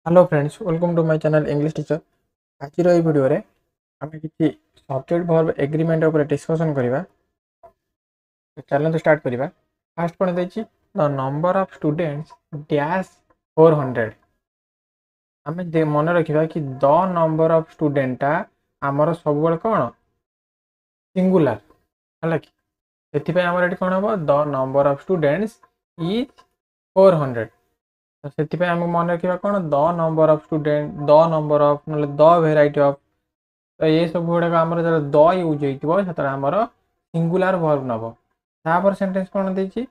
Hello friends, welcome to my channel English teacher. आज video रे आम किसी सब्जेक्ट वर्ब एग्रीमेंट उपर डिस्कशन करवा। चलो स्टार्ट करवा। फास्ट कौन देछि the number of students dash 400। आम मन रखा कि द नंबर ऑफ स्टूडेंटा आमर सब कौन सिंगुलर है कि से कौन हम the number of students is 400। तो से आम मन रखा कौन the number of student the number of ना द भेराइटी ऑफ। तो ये सब गुड़ाक आमर जो द यूज होता है सिंगुलर वर्ब नब। तापर सेंटेंस कौन देछि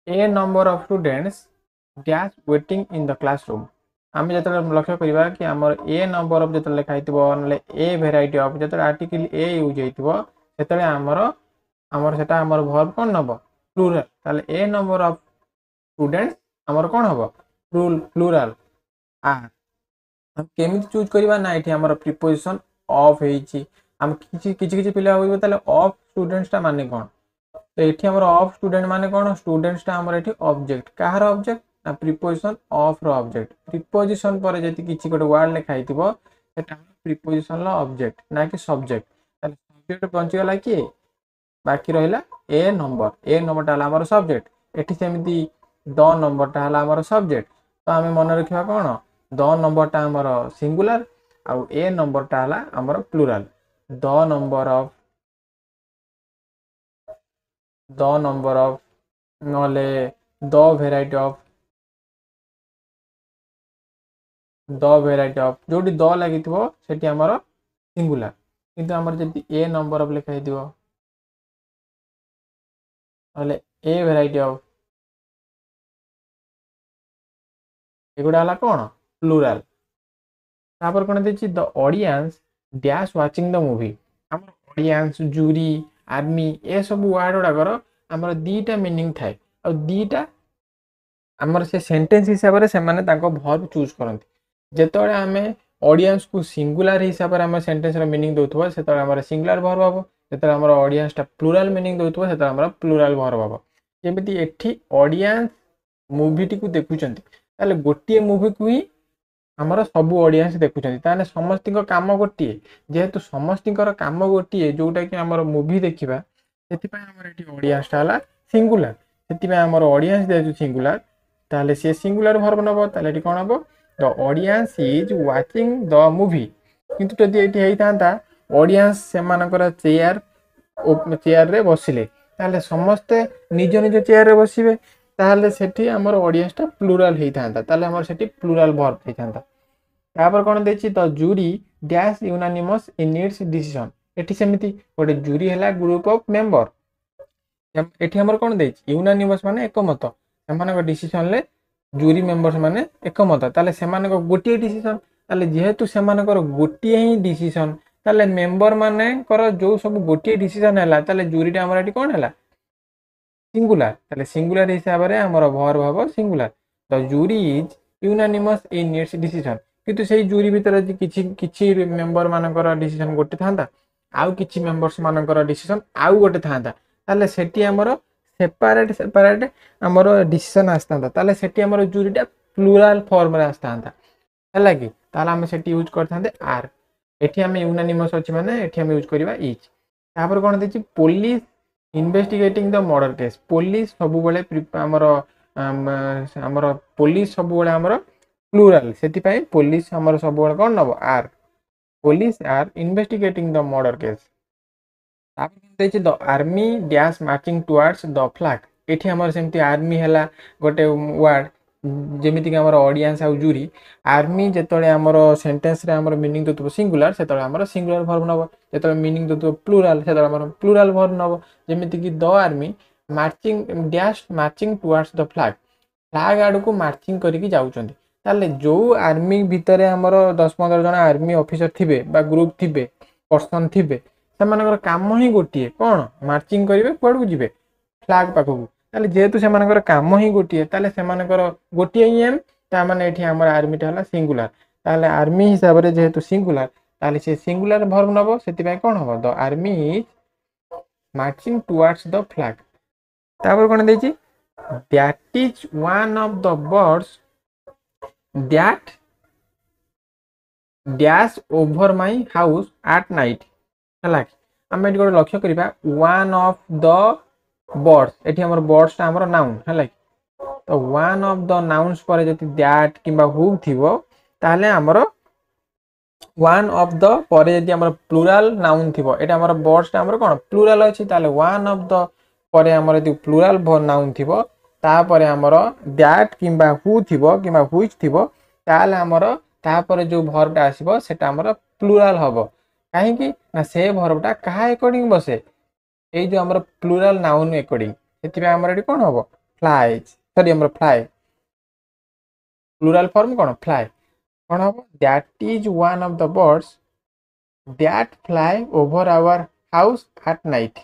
a number of students dash waiting in the classroom. आम जो लक्ष्य करवा कि आमर ए नंबर ऑफ जो लिखाई ना ए भेराइटी ऑफ जो आर्टिकल ए यूज होते आमर आमर सेटा आमर वर्ब कौन नब प्लूरल। ताले ए नंबर ऑफ स्टूडेंट्स आमर कौन हम प्लूरल आर। हम केमी चूज करवा ना ये आमर प्रिपोजिशन ऑफ होम किसी पिला ऑफ स्टूडेंट्स माने कौन। तो ये आमर ऑफ स्टूडेंट माने कौन स्टूडेंट्स आमर ये ऑब्जेक्ट कहार ऑब्जेक्ट ना प्रिपोजिशन ऑफ रो ऑब्जेक्ट। प्रिपोजिशन पर जति किसी गोटे वर्ड लिखाई सेटा प्रिपोजिशन ऑब्जेक्ट ना कि सब्जेक्ट। सब्जेक्ट बंचीगला किए बाकी रहा ए नंबरटा आमर सब्जेक्ट। एटी सेमती द नंबरटा आमर सब्जेक्ट। तो आम मन रखा कौन द नंबरटा आमर सिंगुलर आउ ए नंबरटा आमर प्लूरल। द नंबर ऑफ नले द भेराइटी ऑफ जो द लगी से आमर सिंगुलर। किंतु आमर जब ए नंबर ऑफ लिखाई ए भेराइटी ऑफ एगुड़ा कौन प्लूरल। तापर कौन देखिए the audience dash watching the movie. आम ऑडियंस जूरी आर्मी ए सब वर्ड गुड़ाकर आमर दीटा मीनिंग थाए और दीटा आमर से सेंटेंस हिसाब से वर्ब चूज करती। जिते आम ऑडियंस को सिंगुलर हिसाब से आम सेंटेंस मीनिंग दौथुआ से सिंगुलर वर्ब हम। जो आम ऑडियंसटा प्लूरल मीनिंग दौथुआ से आम प्लूरल वर्ब हम। जमी एठी ऑडियंस मूवीटी को देखुं गोटे मूवी को ही आमर सब ऑडियंस देखुं ताने समस्त काम गोटे जेहेतु समस्त काम गोटे जोटा कि आमर मूवी देखा से ऑडियंसटा सिंगुलर से आमर ऑडियंस जेहेतु सिंगुलर ताले सी सिंगुलर वर्ब नब। ताले कौन हम the audience is watching the movie. किंतु जदि ये होता ऑडियंस से चेयर रे बसिले ताले समस्ते निज निज चेयर रे बसिबे ताले सेठी आमर ऑडियंसटा प्लूरल होता ताले आमर सेठी प्लूरल वर्ब होता। तापर कौन देछि the jury dash unanimous in its decision. एठी सेमिति गोटे जूरी है ग्रुप ऑफ मेंबर। एठी हमर कौन देछि यूनानिमस माने एकमत सेमानक डिसीजन ले जूरी मेंबर्स माने एकमत ताले सेमानक गोटे डिसीजन। ताले जेहेतु सेमानकर गोटे ही डिसीजन ताले मेंबर माने कर जो सब गोटे डिसीजन है ताले जूरीटा हमर एठी कौन है सिंगुलर। ताले सिंगुलर हिसाब से आमर वर्ब हम singular. The jury is unanimous in its decision. किंतु से जूरी भितर किछि मेंबर मानकर डिसीजन गोटे था आउ किछि मेंबर्स मानकर डिसीजन आउ गोटे था ताले सेठी आमर सेपरेट सेपरेट आमर डिसीजन आसता ताले सेठी आमर जूरीटा प्लूरल फॉर्म रे आसता है कि ताले आम सेठी यूज करते आर। एठी आम यूनानिमस अछि माने एठी आम यूज करबा इज। तापर कोन देछि police investigating the murder case. Police सब आमर आमर पुलिस सब आमर प्लूरल से पुलिस आमर सब कौन नब आर। Police are investigating the murder case. The army dash marching towards the flag. एठी आमर सेमती आर्मी है गोटे वर्ड जमीक आम ऑडियंस आउ जूरी आर्मी जिते आमर सेंटेंस रे आमर मीनिंग दो सिंगुलर से आमर सिंगुलर वर्ब नब। जो मीनिंग दो प्लूरल से आमर प्लूरल वर्ब नब। जमीक the army marching dash marching towards the flag. Flag आड़ को मार्चिंग करके जाउछंती ताले जो आर्मी भितर आमर 10-15 जन आर्मी ऑफिसर थिबे बा ग्रुप थिबे पर्सन थिबे सेमानकर काम ही गोटे कौन मार्चिंग करेंगे कुआड़ जी फ्लैग पाखक। ताले जेहेतु सेमानकर काम ही गोटे ताले सेमानकर गोटे ही एम तामाने एठी हमर आर्मीटा हला सिंगुलर। ताले आर्मी हिसाब से जेहेतु सिंगुलर ताले से सिंगुलर वर्ब नब से कौन हम the army is marching towards the flag. तापर कौन देछि that is one of the birds that dash over my house at night है आम ये गोटे लक्ष्य करवा वन ऑफ द बर्ड्स ये आम बर्ड्सटा आम नाउन है तो वन ऑफ द नाउन्स पर जब दैट कि हु थी ताहले आमर वन ऑफ द पर यदि आमर प्लूराल नाउन थी ये आमर बर्ड्सटा आमर कौन प्लूराल अच्छी वन ऑफ द पर आमर यदि प्लूराल नाउन थी तापर आमर दैट कि हु थी कि व्हिच थी ताहले आमर तापर जो भर्बटा आसीबो सेटा आमर प्लूराल हबो कहीं ना से भर्बटा कहा अकॉर्डिंग बसे ये जो आमर प्लूराल नाउन अकॉर्डिंग से आमर ये कौन हम फ्लाइज सॉरी आमर फ्लाई प्लूराल फॉर्म कौन फ्लाई कौन हम that is one of the birds that fly over our house at night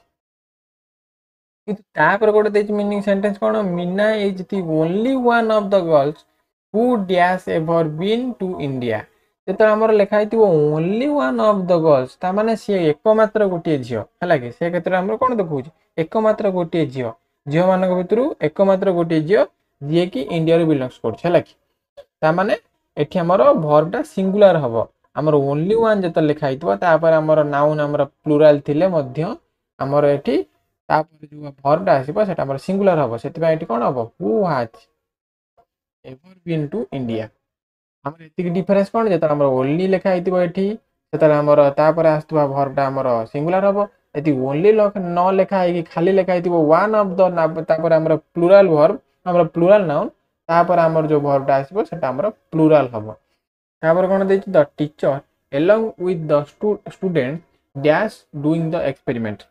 तापर गोटे देछि मीनिंग सेंटेंस कौन Meena is the only one of the girls who dash ever been to India जो आमर लिखाई थी only one of the girls ता माने सी एकमात्र गोटे झील है कि से क्षेत्र में कौन देखा एकमात्र गोटे झील झील मान भर एकमात्र गोटे झील जी कि इंडिया बिलंगस कर एठी आमर भर्बटा सिंगुलर हम आमर ओनली वन जो लिखाई आमर नाउन आमर प्लूराल थिले मध्य आमर एठी जो भर्बटा आसीबो सेटा आमर सिंगुलर हम से कौन हम who has ever been to India आमर एतिक डिफरेंस कौन जो आमर ओनली लिखाई से आमर आसुवा भर्बटा आमर सिंगुलर हम यदि ओनली न लिखाई खाली लिखाई वन ऑफ द आमर प्लूराल भर्ब आमर प्लूराल नाउन तापर आमर जो भर्बटा आसीबो सेटा आमर प्लूराल हम तापर कौन देछि the teacher along with the student dash doing the experiment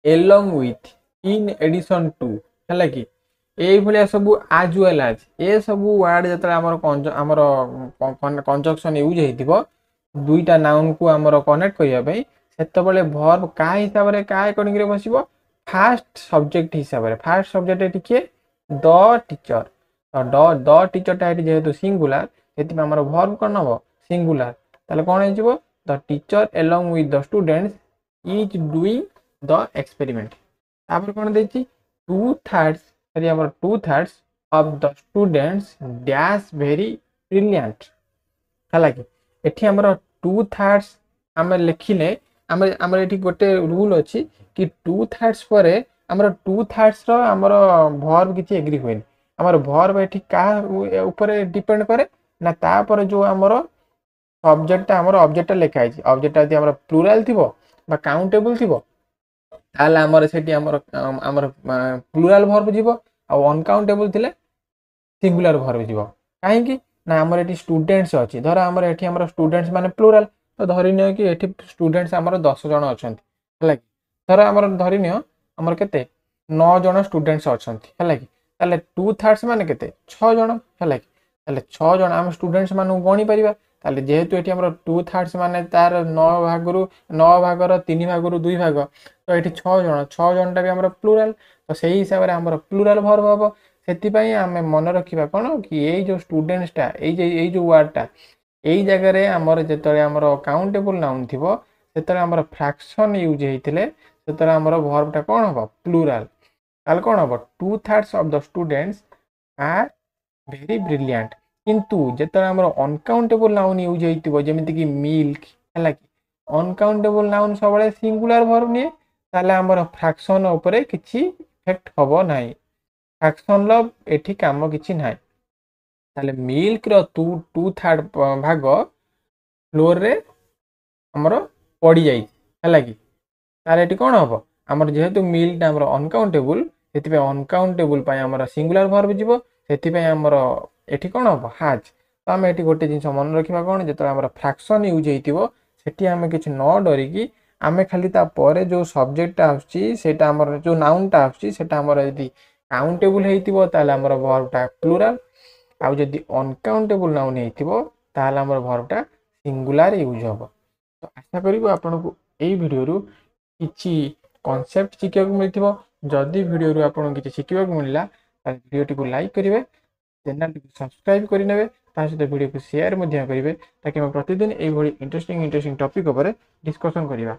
along with in addition to है कि ये सब आज वेल आज ये सब वर्ड जो आमर कंजक्शन यूज हो दुईटा नाउन को आमर कनेक्ट करने से भर्ब क्या हिसाब से क्या अकॉर्डिंग बस फास्ट सब्जेक्ट हिसाब से फास्ट सब्जेक्ट किए द टीचर द टीचरटा जेहेतु सिंगुलर से आमर भर्ब कौन हम सिंगुलर ताले कौन हो the teacher along with the students is doing the experiment तापर कौन देछि 2/3 सॉरी आमर 2/3 of the students dash very brilliant है कि एठी आमर 2/3 आम लिखिले आमर एठी गोटे रूल अच्छी कि 2/3 पर आमर 2/3 रो आमर भर्ब किछि एग्री होइनी आमर भर्ब एठी का ऊपर डिपेंड करे ना तापर जो आमर सब्जेक्ट आमर ऑब्जेक्ट लिखा है ऑब्जेक्ट यदि आमर प्लूराल थिबो बा काउंटेबल थिबो ताले आमर सेठी आमर प्लूराल भर्ब जीवो आ अनकाउंटेबल थिले सिंगुलर भर्ब जीवो काहे ना आमर एठी स्टूडेंट्स अछि धर आमर एठी आमर स्टूडेंट्स माने प्लूराल तो धरि नियो कि एठी स्टूडेंट्स आमर 10 जण अछंती हला कि धर आमर धरि नियो आमर केते 9 जण स्टूडेंट्स अछंती हला कि ताले 2/3 माने केते 6 जण हला कि ताले 6 जण आम स्टूडेंट्स मानु गणी परिबा ताले जेहेतु एठी आमर 2/3 माने तार 9 भागरु 9 भागर 3 भागरु 2 भाग तो एठी 6 जनटा भी आमर प्लूराल तो सही हिसाब से आमर प्लूराल भर्ब हम से आम मन रखा कौन कि ये जो स्टूडेंट्सटा ये जो वर्डटा यही जगह आमर जो आमर काउंटेबल नाउन थी से आमर फ्रैक्शन यूज होते से आमर भर्बटा कौन हम प्लूराल ताल कौन हम 2/3 of the students are very brilliant किंतु जो आमर अनकाउंटेबल नाउन यूज हो जमीक मिल्क है कि अनकाउंटेबल नाउन सब सिंगुलर भर्ब निए ताले आमर फ्रैक्शन उपरे किछि इफेक्ट हबो नाही फ्रैक्शन लो एठी काम किछि नाही ताले मिल्क रो 2/3 भाग फ्लोर रे आमर पड़ी जाई है कि ताले एठी कोन हबो आमर जेहेतु मिल्क आमर अनकाउंटेबल सेति पे अनकाउंटेबल पय आमर सिंगुलर भर्ब जीवो सेति पे आमर एठी कोन हबो हैज तो आम एठी गोटे जिंस मन रखिबा कोन जेतो आमर फ्रैक्शन यूज हेतिबो सेठी आमे किछि न डरिकी आमे खाली ता परे जो सब्जेक्ट आउची सेटा आमर जो नाउनटा आउची सेटा आमर यदि काउंटेबल हेतिबो ताले आमर भर्बटा प्लूराल आ जदि अनकाउंटेबल नाउन हेतिबो ताले आमर भर्बटा सिंगुलर यूज हबो तो आशा करिबो आपनको एई वीडियो रु किछि कांसेप्ट शिखिया को मिलथिबो जदि वीडियो रु आपनको किछि शिखिया को मिलला ताले वीडियो को लाइक करिवे चैनल को सब्सक्राइब करिनेबे ता सहित वीडियो को शेयर मध्य करिवे ताकि हम प्रतिदिन एई भली इंटरेस्टिंग टॉपिक ऊपर डिस्कशन करिवा।